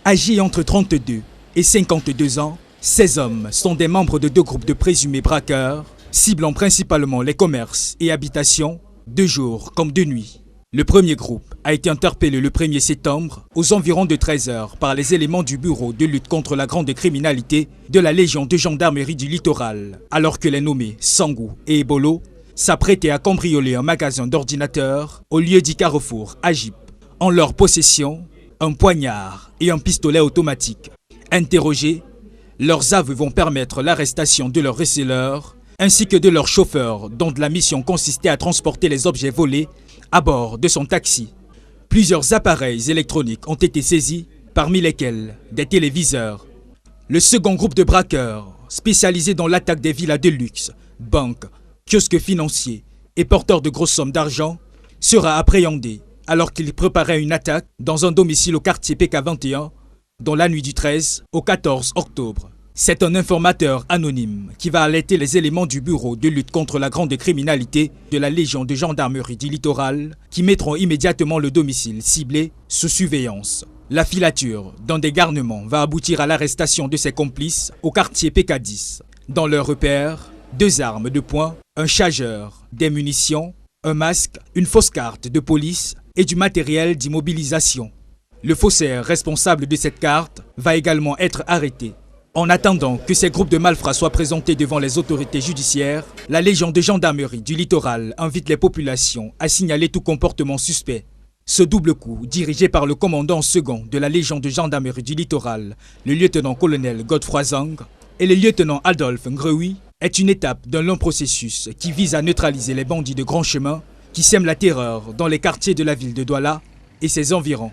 Âgés entre 32 et 52 ans, ces hommes sont des membres de deux groupes de présumés braqueurs, ciblant principalement les commerces et habitations, de jour comme de nuit. Le premier groupe a été interpellé le 1er septembre aux environs de 13 h par les éléments du Bureau de lutte contre la grande criminalité de la Légion de gendarmerie du littoral, alors que les nommés Sangou et Ebolo s'apprêtaient à cambrioler un magasin d'ordinateurs au lieu dit Carrefour à Jip. En leur possession, un poignard et un pistolet automatique. Interrogés, leurs aveux vont permettre l'arrestation de leur receleur ainsi que de leur chauffeur dont la mission consistait à transporter les objets volés à bord de son taxi. Plusieurs appareils électroniques ont été saisis, parmi lesquels des téléviseurs. Le second groupe de braqueurs, spécialisé dans l'attaque des villas de luxe, banques, kiosques financiers et porteurs de grosses sommes d'argent, sera appréhendé alors qu'il préparait une attaque dans un domicile au quartier PK21, dans la nuit du 13 au 14 octobre. C'est un informateur anonyme qui va alerter les éléments du Bureau de lutte contre la grande criminalité de la Légion de gendarmerie du littoral qui mettront immédiatement le domicile ciblé sous surveillance. La filature d'un des garnements va aboutir à l'arrestation de ses complices au quartier PK10. Dans leur repère, 2 armes de poing, un chargeur, des munitions, un masque, une fausse carte de police et du matériel d'immobilisation. Le faussaire responsable de cette carte va également être arrêté. En attendant que ces groupes de malfrats soient présentés devant les autorités judiciaires, la Légion de gendarmerie du littoral invite les populations à signaler tout comportement suspect. Ce double coup, dirigé par le commandant second de la Légion de gendarmerie du littoral, le lieutenant-colonel Godefroy Zang, et le lieutenant Adolphe Ngreoui, est une étape d'un long processus qui vise à neutraliser les bandits de grand chemin qui sèment la terreur dans les quartiers de la ville de Douala et ses environs.